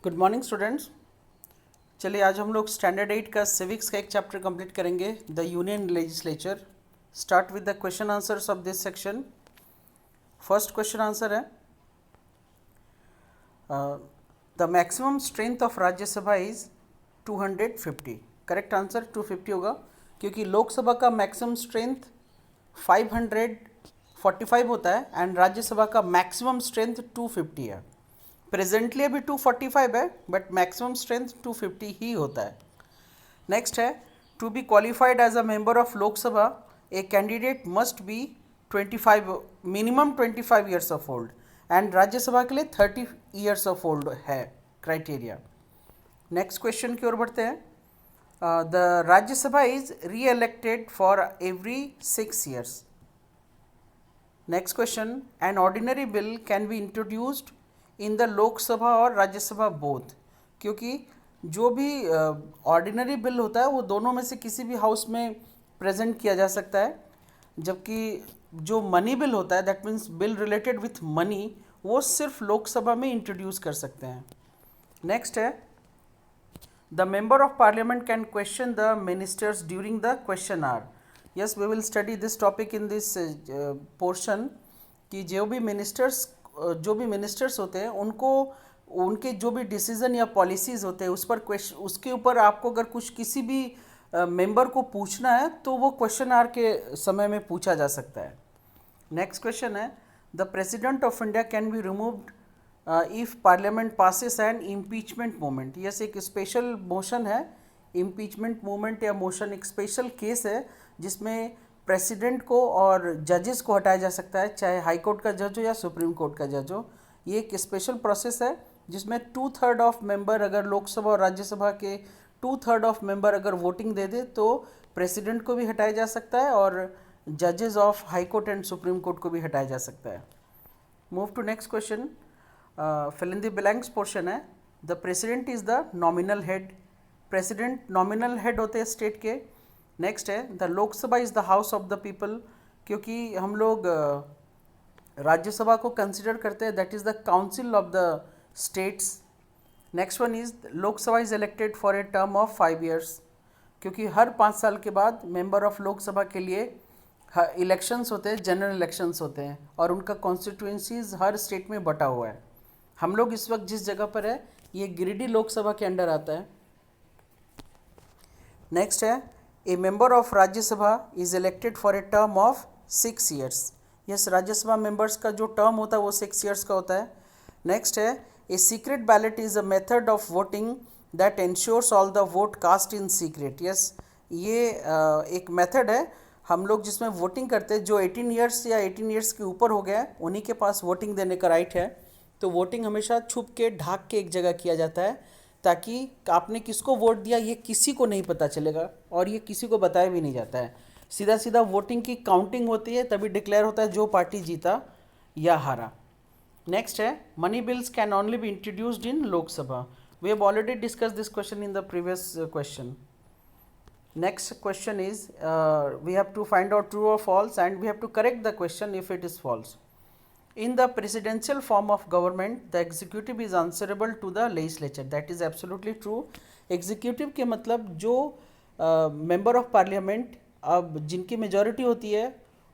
Good morning students. चलिए आज हम लोग स्टैंडर्ड 8 का सिविक्स का एक चैप्टर कंप्लीट करेंगे, the union legislature. Start with the question answers of this section. First question answer है the maximum strength of Rajya Sabha is 250। Correct answer 250 होगा, क्योंकि लोकसभा का मैक्सिमम स्ट्रेंथ 545 होता है एंड राज्यसभा का मैक्सिमम स्ट्रेंथ 250 है। प्रेजेंटली अभी 245 है बट मैक्सिमम स्ट्रेंथ 250 ही होता है। नेक्स्ट है to be qualified as a member of Lok Sabha a candidate must be 25 minimum 25 years of old and Rajya Sabha के लिए 30 ईयर्स ऑफ ओल्ड है क्राइटेरिया। नेक्स्ट क्वेश्चन की ओर बढ़ते हैं। The Rajya Sabha is re elected for every 6 years. Next question, an ordinary bill can be introduced in the Lok Sabha और Rajya Sabha both. क्योंकि जो भी ऑर्डिनरी बिल होता है वो दोनों में से किसी भी हाउस में प्रेजेंट किया जा सकता है, जबकि जो मनी बिल होता है that means bill related with money वो सिर्फ लोकसभा में इंट्रोड्यूस कर सकते हैं। नेक्स्ट है the member of parliament can question the ministers during the question hour. Yes, we will study this topic in this portion कि जो भी मिनिस्टर्स होते हैं उनको उनके जो भी डिसीजन या पॉलिसीज़ होते हैं उस पर क्वेश्चन, उसके ऊपर आपको अगर कुछ किसी भी मेंबर को पूछना है तो वो क्वेश्चन आवर के समय में पूछा जा सकता है। नेक्स्ट क्वेश्चन है the president of India can be removed if parliament passes an impeachment moment. Yes, एक स्पेशल मोशन है इम्पीचमेंट मोमेंट या मोशन, एक स्पेशल केस है जिसमें प्रेसिडेंट को और जजेस को हटाया जा सकता है, चाहे हाई कोर्ट का जज हो या सुप्रीम कोर्ट का जज हो। ये एक स्पेशल प्रोसेस है जिसमें 2/3 ऑफ मेंबर, अगर लोकसभा और राज्यसभा के 2/3 ऑफ मेंबर अगर वोटिंग दे दे तो प्रेसिडेंट को भी हटाया जा सकता है और जजेस of high court and supreme court को भी हटाया जा सकता है। Move to next question. Fill in the blanks portion है the president is the nominal head. President nominal head होते हैं स्टेट के। नेक्स्ट है the Lok Sabha is the house of the people, क्योंकि हम लोग राज्यसभा को कंसिडर करते हैं that is the council of the states. Next one is Lok Sabha is elected for a term of 5 years, क्योंकि हर 5 साल के बाद मेंबर ऑफ लोकसभा के लिए इलेक्शंस होते हैं, जनरल इलेक्शंस होते हैं और उनका कॉन्स्टिट्यूंसीज हर स्टेट में बटा हुआ है। हम लोग इस वक्त जिस जगह पर है ये गिरिडीह लोकसभा के अंडर आता है। नेक्स्ट है ए member of Rajya Sabha is elected for a term of 6 years. Yes, Rajya Sabha members का जो टर्म होता है वो 6 ईयर्स का होता है। नेक्स्ट है a secret ballot is a method of voting that ensures all the vote cast in secret. Yes, ये एक मेथड है हम लोग जिसमें वोटिंग करते हैं, जो 18 ईयर्स या 18 ईयर्स के ऊपर हो गया है उन्हीं के पास वोटिंग देने का राइट है। तो वोटिंग हमेशा छुप के ढाक के एक जगह किया जाता है ताकि आपने किसको वोट दिया ये किसी को नहीं पता चलेगा और ये किसी को बताया भी नहीं जाता है। सीधा सीधा वोटिंग की काउंटिंग होती है, तभी डिक्लेयर होता है जो पार्टी जीता या हारा। नेक्स्ट है money bills can only be introduced in Lok Sabha. We have already discuss this question in the previous question. Next question is we have to find out true और false and we have to correct the question if it is false. In the presidential form of government, the executive is answerable to the legislature. That is absolutely true. Executive के मतलब जो member of parliament अब जिनकी majority होती है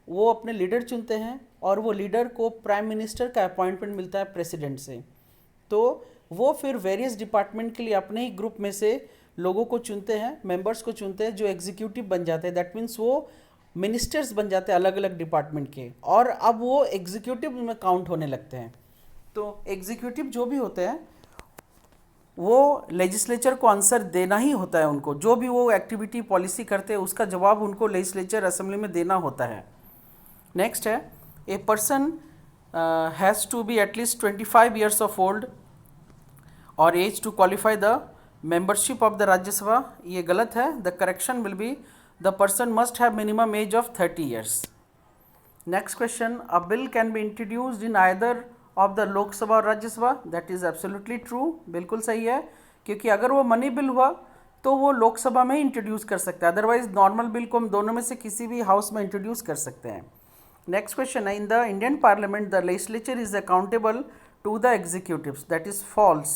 वो अपने leader चुनते हैं और वो लीडर को प्राइम मिनिस्टर का अपॉइंटमेंट मिलता है प्रेसिडेंट से। तो वो फिर वेरियस डिपार्टमेंट के लिए अपने ही ग्रुप में से लोगों को चुनते हैं, मेंबर्स को चुनते हैं जो एग्जीक्यूटिव बन जाते हैं। दैट मीन्स वो मिनिस्टर्स बन जाते हैं अलग अलग डिपार्टमेंट के और अब वो एग्जीक्यूटिव में काउंट होने लगते हैं। तो एग्जीक्यूटिव जो भी होते हैं वो लेजिस्लेचर को आंसर देना ही होता है, उनको जो भी वो एक्टिविटी पॉलिसी करते हैं उसका जवाब उनको लेजिस्लेचर असेंबली में देना होता है। नेक्स्ट है a person has to be at least 25 years of old और age to qualify the membership of the Rajya Sabha. ये गलत है। The correction will be the person must have minimum age of 30 years. Next question, a bill can be introduced in either of the Lok Sabha और Rajya Sabha. That is absolutely true. बिल्कुल सही है, क्योंकि अगर वो money bill हुआ तो वो लोकसभा में इंट्रोड्यूस कर सकता है, अदरवाइज नॉर्मल बिल को हम दोनों में से किसी भी हाउस में इंट्रोड्यूस कर सकते हैं। नेक्स्ट क्वेश्चन है in the Indian parliament the legislature is accountable to the executives. That is false.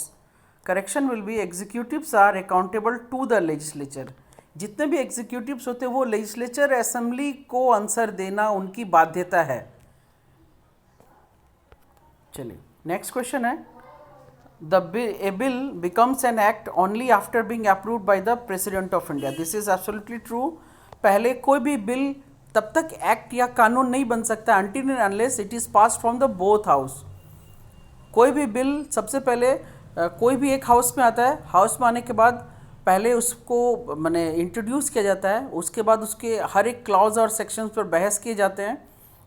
Correction will be executives are accountable to the legislature. जितने भी एग्जीक्यूटिव्स होते हैं वो लेजिस्लेचर असेंबली को आंसर देना उनकी बाध्यता है। चलिए नेक्स्ट क्वेश्चन है, a bill becomes an act only after being approved by the president of India. This is absolutely true. पहले कोई भी बिल तब तक एक्ट या कानून नहीं बन सकता until and unless it is passed from the both house. कोई भी बिल सबसे पहले कोई भी एक हाउस में आता है, हाउस में आने के बाद पहले उसको माने इंट्रोड्यूस किया जाता है, उसके बाद उसके हर एक क्लॉज और सेक्शंस पर बहस किए जाते हैं,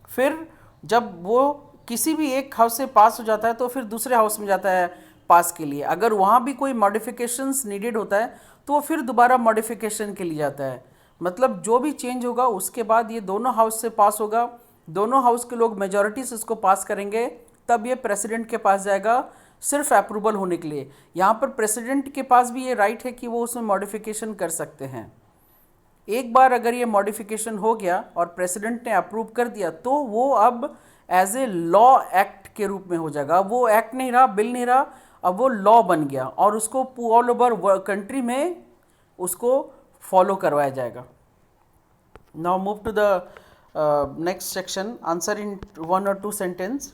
फिर जब वो किसी भी एक हाउस से पास हो जाता है तो फिर दूसरे हाउस में जाता है पास के लिए। अगर वहाँ भी कोई मॉडिफिकेशंस नीडेड होता है तो वो फिर दोबारा मॉडिफिकेशन के लिए जाता है। मतलब जो भी चेंज होगा उसके बाद ये दोनों हाउस से पास होगा, दोनों हाउस के लोग मेजॉरिटी से इसको पास करेंगे, तब ये प्रेसिडेंट के पास जाएगा सिर्फ अप्रूवल होने के लिए। यहाँ पर प्रेसिडेंट के पास भी ये राइट है कि वो उसमें मॉडिफिकेशन कर सकते हैं। एक बार अगर ये मॉडिफिकेशन हो गया और प्रेसिडेंट ने अप्रूव कर दिया तो वो अब एज ए लॉ एक्ट के रूप में हो जाएगा। वो एक्ट नहीं रहा, बिल नहीं रहा, अब वो लॉ बन गया और उसको ऑल ओवर कंट्री में उसको फॉलो करवाया जाएगा। Now move to the next section, answer in 1 or 2 sentence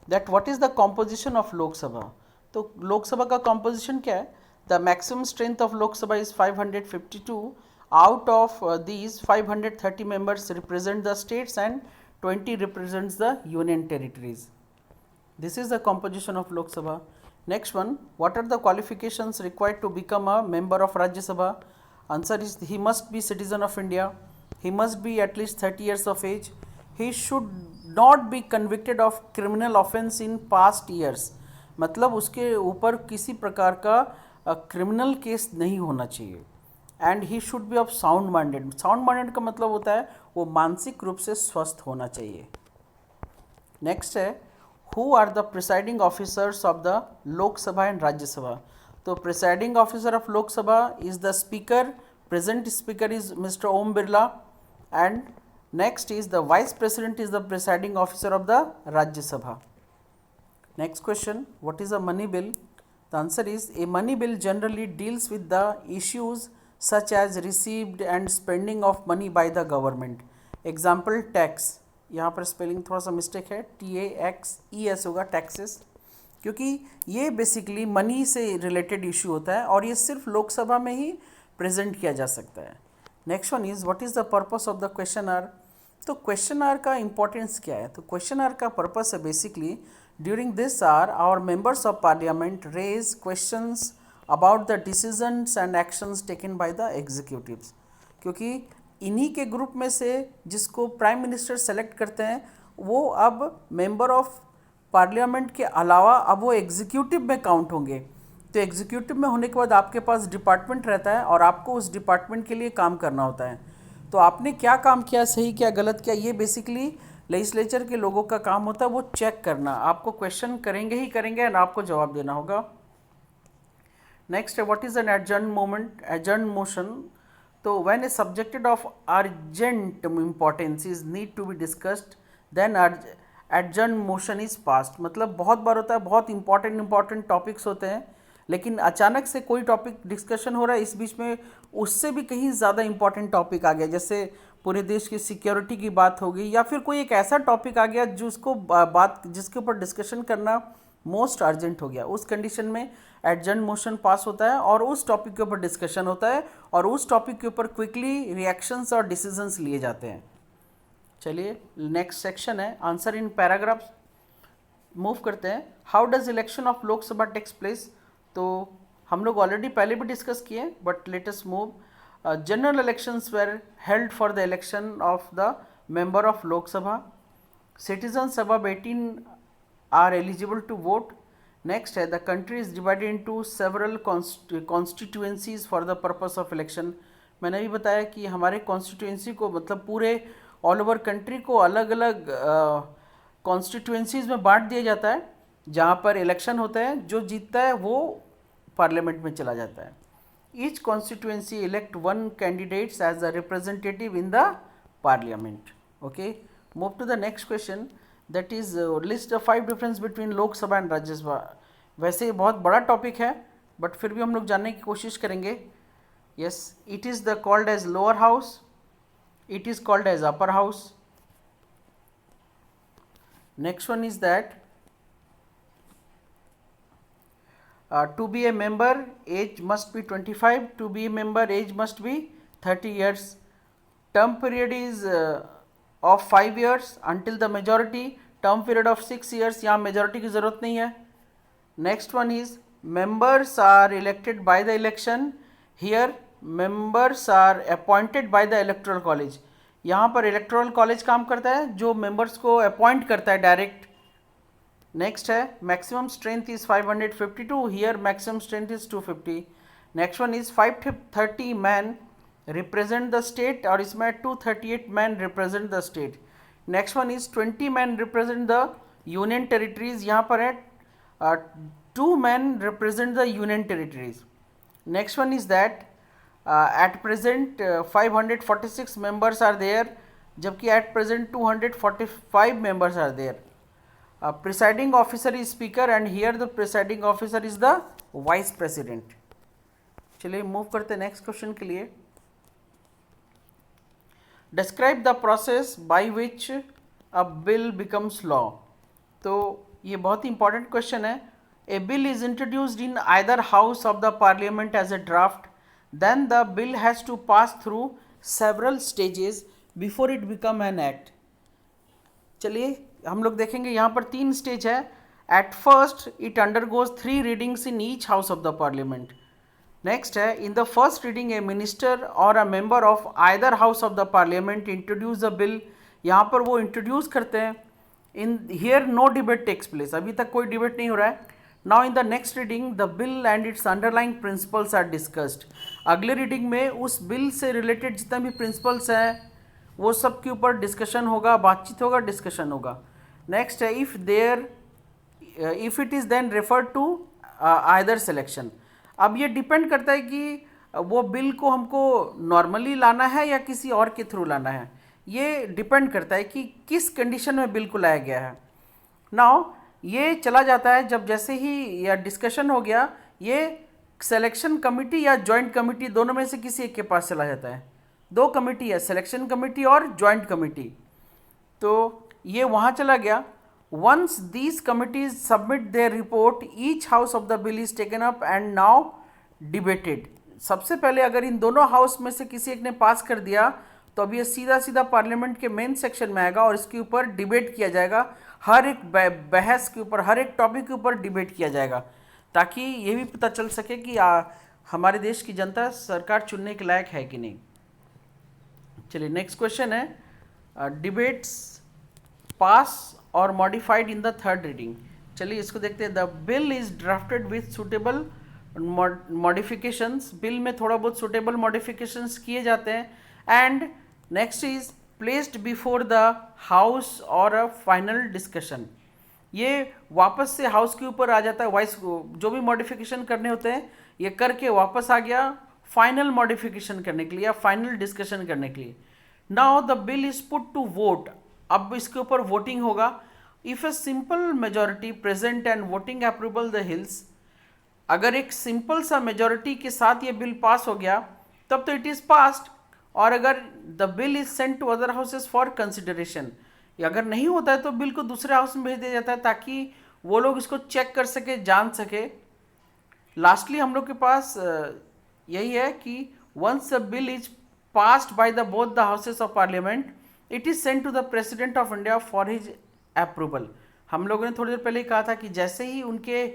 that what is the composition of Lok Sabha. तो लोकसभा का कॉम्पोजिशन क्या है? The maximum strength of Lok Sabha is 552. Out of these 530 members represent the states and 20 represents the union territories. This is the composition of Lok Sabha. Next one, what are the qualifications required to become a member of Rajya Sabha? Answer is he must be citizen of India, he must be at least 30 years of age, he should not be convicted of criminal offence in past years. मतलब उसके ऊपर किसी प्रकार का criminal case नहीं होना चाहिए। And he should be of sound minded. Sound minded का मतलब होता है वो मानसिक रूप से स्वस्थ होना चाहिए। नेक्स्ट है, who are the presiding officers of the Lok Sabha and Rajya Sabha. तो presiding officer of Lok Sabha is the speaker, present speaker is mister Om Birla, and next is the vice president is the presiding officer of the Rajya Sabha. Next question, what is a money bill? The answer is a money bill generally deals with the issues such as received and spending of money by the government. Example, tax. यहाँ पर spelling थोड़ा सा mistake है, TAXES होगा, taxes, क्योंकि ये basically money से related issue होता है और ये सिर्फ लोकसभा में ही प्रेजेंट किया जा सकता है। Next one is what is the purpose of the question hour. तो क्वेश्चन आर का इंपॉर्टेंस क्या है? तो क्वेश्चन आर का पर्पस है basically during this hour our members of parliament raise questions about the decisions and actions taken by the executives. क्योंकि इन्हीं के ग्रुप में से जिसको प्राइम मिनिस्टर सेलेक्ट करते हैं वो अब मेंबर ऑफ पार्लियामेंट के अलावा अब वो एग्जीक्यूटिव में काउंट होंगे। तो एग्जीक्यूटिव में होने के बाद आपके पास डिपार्टमेंट रहता है और आपको उस डिपार्टमेंट के लिए काम करना होता है। तो आपने क्या काम किया, सही क्या गलत किया, ये बेसिकली लेजिस्लेचर के लोगों का काम होता है वो चेक करना। आपको क्वेश्चन करेंगे ही करेंगे एंड आपको जवाब देना होगा। नेक्स्ट है, what is an adjourn moment, adjourn motion. तो when a subjected of urgent importance is need to be discussed then adjourn motion is passed. मतलब बहुत बार होता है, बहुत इंपॉर्टेंट टॉपिक्स होते हैं लेकिन अचानक से कोई टॉपिक डिस्कशन हो रहा है, इस बीच में उससे भी कहीं ज़्यादा इंपॉर्टेंट टॉपिक आ गया, जैसे पूरे देश की सिक्योरिटी की बात होगी या फिर कोई एक ऐसा टॉपिक आ गया जिसके ऊपर डिस्कशन करना मोस्ट अर्जेंट हो गया। उस कंडीशन में एडजर्न मोशन पास होता है और उस टॉपिक के ऊपर डिस्कशन होता है और उस टॉपिक के ऊपर क्विकली रिएक्शंस और डिसीजंस लिए जाते हैं। चलिए नेक्स्ट सेक्शन है आंसर इन पैराग्राफ्स। मूव करते हैं, how does election of Lok Sabha takes place. तो हम लोग ऑलरेडी पहले भी डिस्कस किए but let us move. General elections were held for the election of the member of Lok Sabha. Citizens above 18 are eligible to vote. Next है, the country is divided into several constituencies for the purpose of election. मैंने भी बताया कि हमारे constituency को मतलब पूरे all over country को अलग अलग कॉन्स्टिट्यूंसीज में बांट दिया जाता है जहाँ पर इलेक्शन होता है, जो जीतता है वो पार्लियामेंट में चला जाता है। Each constituency elect one candidates as a representative in the parliament. Okay, move to the next question, that is list the 5 difference between Lok Sabha and Rajya Sabha. वैसे बहुत बड़ा टॉपिक है बट फिर भी हम लोग जानने की कोशिश करेंगे. Yes, it is the called as lower house, it is called as upper house. Next one is that to be a member age must be 25, to be a member age must be 30 years. Term period is of 5 years until the majority, term period of 6 years. यहाँ majority की ज़रूरत नहीं है. Next one is members are elected by the election. Here members are appointed by the electoral college. यहाँ पर electoral college काम करता है जो मेंबर्स को अपॉइंट करता है डायरेक्ट. नेक्स्ट है maximum strength is 552, here maximum strength is 250. Next one is 530 man represent the state, और इसमें 238 man represent the state. Next one is 20 man represent the union territories, यहाँ पर है 2 man represent the union territories. Next one is that at present 546 members are there, जबकि at present 245 members are there. Presiding officer is speaker and here the presiding officer is the vice president. चलिए move करते हैं next question के लिए. Describe the process by which a bill becomes law. तो ये बहुत ही important question है. A bill is introduced in either house of the parliament as a draft. Then the bill has to pass through several stages before it become an act. चलिए हम लोग देखेंगे यहाँ पर 3 स्टेज है. At first it undergoes 3 readings in each house of the parliament. Next है in the first reading a minister or a member of either house of the parliament introduce a bill. यहाँ पर वो introduce करते हैं. In here no debate takes place. अभी तक कोई debate नहीं हो रहा है. Now in the next reading the bill and its underlying principles are discussed. अगले रीडिंग में उस बिल से रिलेटेड जितना भी प्रिंसिपल्स हैं वो सब के ऊपर डिस्कशन होगा, बातचीत होगा, डिस्कशन होगा. नेक्स्ट है if it is then refer to either selection. अब ये डिपेंड करता है कि वो बिल को हमको नॉर्मली लाना है या किसी और के थ्रू लाना है. ये डिपेंड करता है कि किस कंडीशन में बिल को लाया गया है. नाउ ये चला जाता है जब जैसे ही या डिस्कशन हो गया, ये सिलेक्शन कमेटी या जॉइंट कमेटी दोनों में से किसी एक के पास चला जाता है. 2 कमेटी है, सिलेक्शन कमेटी और जॉइंट कमेटी. तो ये वहाँ चला गया. Once these committees submit their report each house of the bill is taken up and now debated. सबसे पहले अगर इन दोनों हाउस में से किसी एक ने पास कर दिया तो अब ये सीधा सीधा पार्लियामेंट के मेन सेक्शन में आएगा और इसके ऊपर डिबेट किया जाएगा. हर एक बहस के ऊपर, हर एक टॉपिक के ऊपर डिबेट किया जाएगा ताकि ये भी पता चल सके कि हमारे देश की जनता सरकार चुनने के लायक है कि नहीं. चलिए नेक्स्ट क्वेश्चन है डिबेट्स पास और modified in the third reading. चलिए इसको देखते हैं. The bill is drafted with suitable modifications. Bill में थोड़ा बहुत सुटेबल मॉडिफिकेशंस किए जाते हैं. And next is placed before the house और अ फाइनल डिस्कशन. ये वापस से हाउस के ऊपर आ जाता है. वाइस जो भी मॉडिफिकेशन करने होते हैं ये करके वापस आ गया फाइनल मॉडिफिकेशन करने के लिए या फाइनल डिस्कशन करने के लिए. Now the bill is put to vote. अब इसके ऊपर वोटिंग होगा. If a simple majority present and voting approval the hills. अगर एक सिंपल सा मेजॉरिटी के साथ ये बिल पास हो गया तब तो इट इज पास्ड. और अगर the bill is sent to other houses for consideration, अगर नहीं होता है तो बिल को दूसरे हाउस में भेज दिया जाता है ताकि वो लोग इसको चेक कर सके, जान सके. लास्टली हम लोग के पास यही है कि once a bill is passed by the both the houses of parliament it is sent to the president of India for his approval. हम लोगों ने थोड़ी देर पहले ही कहा था कि जैसे ही उनके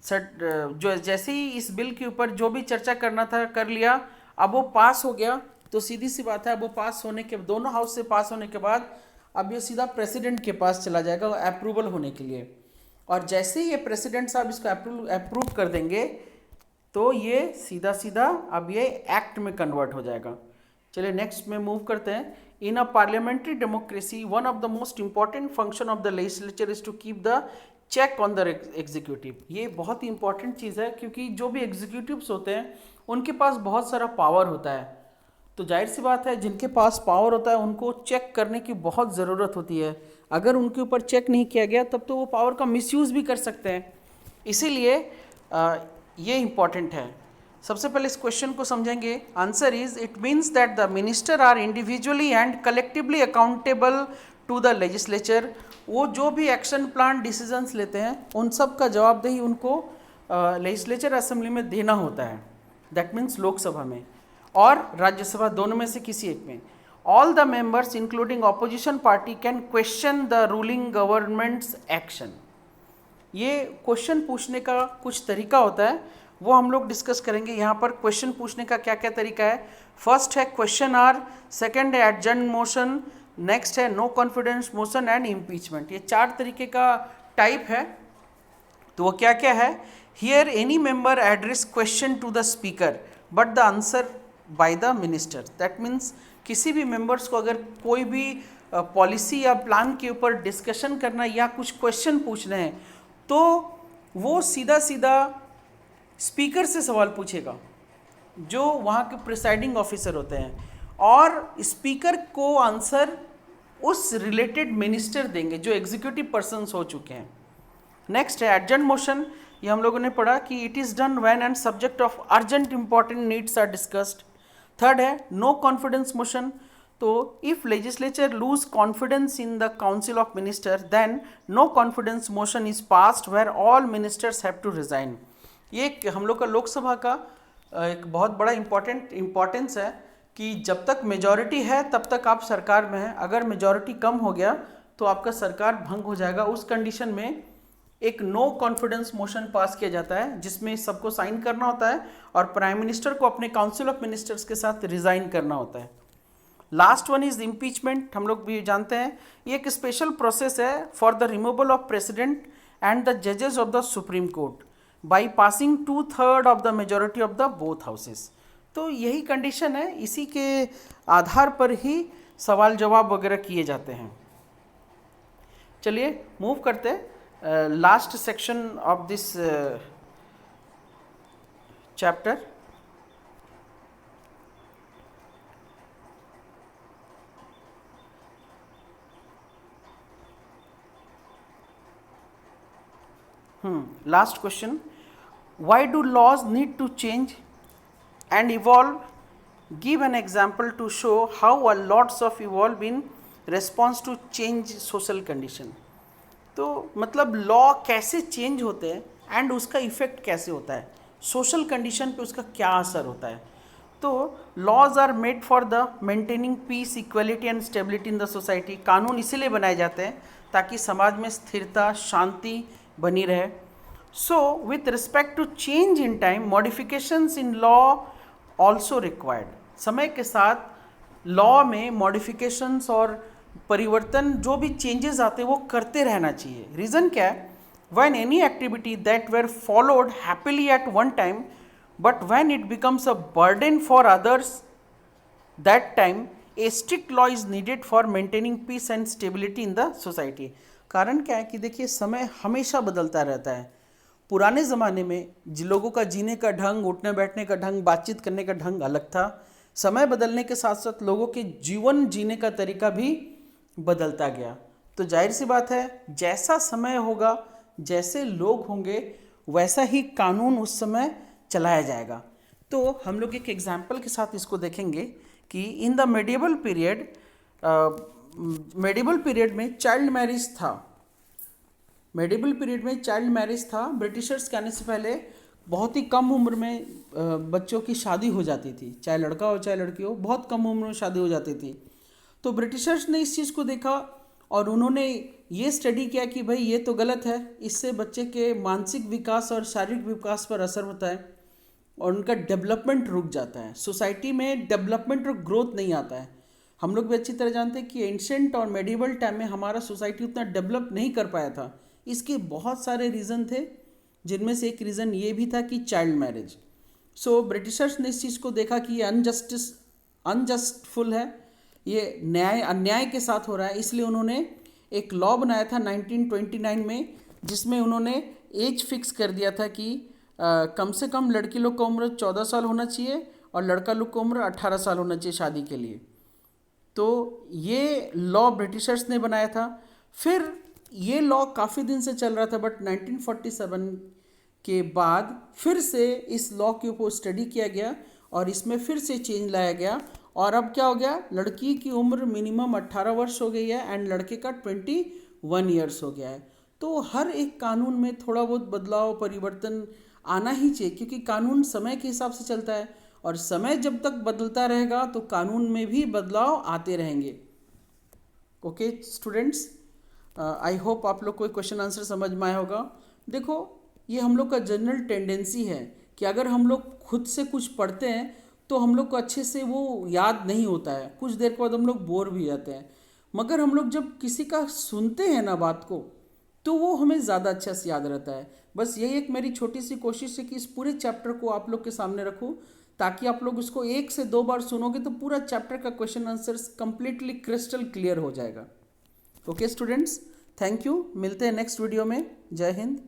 जैसे ही इस बिल के ऊपर जो भी चर्चा करना था कर लिया, अब वो पास हो गया तो सीधी सी बात है अब वो पास होने के दोनों हाउस से पास होने के बाद अब ये सीधा प्रेसिडेंट के पास चला जाएगा अप्रूवल होने के लिए. और जैसे ही ये प्रेसिडेंट साहब इसको अप्रूव कर देंगे तो ये सीधा सीधा अब ये एक्ट में कन्वर्ट हो जाएगा. चलिए नेक्स्ट में मूव करते हैं. In a parliamentary democracy one of the most important function of the legislature is to keep the check on the executive. ये बहुत ही इंपॉर्टेंट चीज़ है क्योंकि जो भी एग्जीक्यूटिव्स होते हैं उनके पास बहुत सारा पावर होता है. तो जाहिर सी बात है जिनके पास पावर होता है उनको चेक करने की बहुत ज़रूरत होती है. अगर उनके ऊपर चेक नहीं किया गया तब तो वो पावर का मिसयूज़ भी कर सकते हैं. इसीलिए ये इंपॉर्टेंट है। सबसे पहले इस क्वेश्चन को समझेंगे। Answer is it means that the minister are individually and collectively accountable to the legislature. वो जो भी एक्शन प्लान डिसीजंस लेते हैं उन सब का जवाबदेही उनको लेजिस्लेचर असेंबली में देना होता है, दैट मीन्स लोकसभा में और राज्यसभा, दोनों में से किसी एक में। All the members including opposition party can question the ruling governments action. ये क्वेश्चन पूछने का कुछ तरीका होता है, वो हम लोग डिस्कस करेंगे। यहाँ पर क्वेश्चन पूछने का क्या क्या तरीका है। फर्स्ट है क्वेश्चन आर, सेकंड है एडजर्न मोशन, नेक्स्ट है no confidence motion and impeachment. ये 4 तरीके का टाइप है। तो वो क्या क्या है। Here any member address question to the speaker but the answer by the minister. That means किसी भी मेंबर्स को अगर कोई भी पॉलिसी या प्लान के ऊपर डिस्कशन करना या कुछ क्वेश्चन पूछने हैं तो वो सीधा सीधा स्पीकर से सवाल पूछेगा, जो वहाँ के प्रिसाइडिंग ऑफिसर होते हैं, और स्पीकर को आंसर उस रिलेटेड मिनिस्टर देंगे जो एग्जीक्यूटिव पर्सन्स हो चुके हैं। नेक्स्ट है अर्जेंट मोशन। ये हम लोगों ने पढ़ा कि it is done when and subject of urgent important needs are discussed. Third है नो कॉन्फिडेंस मोशन। तो if legislature lose confidence in the council of minister then no confidence motion is passed where all ministers have to resign. ये हम लोग का लोकसभा का एक बहुत बड़ा इम्पॉर्टेंस है कि जब तक मेजॉरिटी है तब तक आप सरकार में हैं। अगर मेजॉरिटी कम हो गया तो आपका सरकार भंग हो जाएगा। उस कंडीशन में एक नो कॉन्फिडेंस मोशन पास किया जाता है जिसमें सबको साइन करना होता है और प्राइम मिनिस्टर को अपने काउंसिल ऑफ मिनिस्टर्स के साथ रिजाइन करना होता है। Last one is impeachment. हम लोग भी जानते हैं ये एक स्पेशल प्रोसेस है for the removal of president and the जजेस of the supreme court by passing 2/3 of the majority of the both houses. तो यही कंडीशन है, इसी के आधार पर ही सवाल जवाब वगैरह किए जाते हैं। चलिए मूव करते हैं last section of this chapter. Last question, why do laws need to change and evolve? Give an example to show how a lots of evolve in response to change social condition. तो मतलब law कैसे change होते हैं and उसका effect कैसे होता है, social condition पे उसका क्या असर होता है। तो laws are made for the maintaining peace, equality and stability in the society. कानून इसीलिए बनाए जाते हैं ताकि समाज में स्थिरता, शांति बनी रहे। So, with respect to change in time, modifications in law also required. समय के साथ लॉ में मॉडिफिकेशंस और परिवर्तन, जो भी चेंजेस आते हैं वो करते रहना चाहिए। रीज़न क्या है? When any activity that were followed happily at one time, but when it becomes a burden for others, that time a strict law is needed for maintaining peace and stability in the society. कारण क्या है कि देखिए समय हमेशा बदलता रहता है। पुराने ज़माने में जिन लोगों का जीने का ढंग, उठने बैठने का ढंग, बातचीत करने का ढंग अलग था। समय बदलने के साथ साथ लोगों के जीवन जीने का तरीका भी बदलता गया। तो जाहिर सी बात है, जैसा समय होगा, जैसे लोग होंगे, वैसा ही कानून उस समय चलाया जाएगा। तो हम लोग एक एग्जाम्पल के साथ इसको देखेंगे कि इन द मेडिवल पीरियड में चाइल्ड मैरिज था। मेडिवल पीरियड में चाइल्ड मैरिज था। ब्रिटिशर्स के आने से पहले बहुत ही कम उम्र में बच्चों की शादी हो जाती थी, चाहे लड़का हो चाहे लड़की हो, बहुत कम उम्र में शादी हो जाती थी। तो ब्रिटिशर्स ने इस चीज़ को देखा और उन्होंने ये स्टडी किया कि भाई ये तो गलत है, इससे बच्चे के मानसिक विकास और शारीरिक विकास पर असर होता है और उनका डेवलपमेंट रुक जाता है। सोसाइटी में डेवलपमेंट और ग्रोथ नहीं आता है। हम लोग भी अच्छी तरह जानते हैं कि एंशिएंट और मेडिवल टाइम में हमारा सोसाइटी उतना डेवलप नहीं कर पाया था। इसके बहुत सारे रीज़न थे, जिनमें से एक रीज़न ये भी था कि चाइल्ड मैरिज। सो ब्रिटिशर्स ने इस चीज़ को देखा कि ये अनजस्टफुल है, ये अन्याय के साथ हो रहा है। इसलिए उन्होंने एक लॉ बनाया था 1929 में, जिसमें उन्होंने एज फिक्स कर दिया था कि कम से कम लड़की लोग का उम्र 14 साल होना चाहिए और लड़का लोग का उम्र 18 साल होना चाहिए शादी के लिए। तो ये लॉ ब्रिटिशर्स ने बनाया था। फिर ये लॉ काफ़ी दिन से चल रहा था, बट 1947 के बाद फिर से इस लॉ के ऊपर स्टडी किया गया और इसमें फिर से चेंज लाया गया और अब क्या हो गया, लड़की की उम्र मिनिमम 18 वर्ष हो गई है एंड लड़के का 21 ईयर्स हो गया है। तो हर एक कानून में थोड़ा बहुत बदलाव परिवर्तन आना ही चाहिए, क्योंकि कानून समय के हिसाब से चलता है और समय जब तक बदलता रहेगा तो कानून में भी बदलाव आते रहेंगे। ओके स्टूडेंट्स, आई होप आप लोग कोई क्वेश्चन आंसर समझ में आया होगा। देखो, ये हम लोग का जनरल टेंडेंसी है कि अगर हम लोग खुद से कुछ पढ़ते हैं तो हम लोग को अच्छे से वो याद नहीं होता है, कुछ देर के बाद हम लोग बोर भी जाते हैं। मगर हम लोग जब किसी का सुनते हैं ना बात को, तो वो हमें ज़्यादा अच्छा से याद रहता है। बस यही एक मेरी छोटी सी कोशिश है कि इस पूरे चैप्टर को आप लोग के सामने रखूं, ताकि आप लोग उसको 1 से 2 बार सुनोगे तो पूरा चैप्टर का question answer completely crystal clear हो जाएगा। ओके स्टूडेंट्स, थैंक यू, मिलते हैं नेक्स्ट वीडियो में। जय हिंद।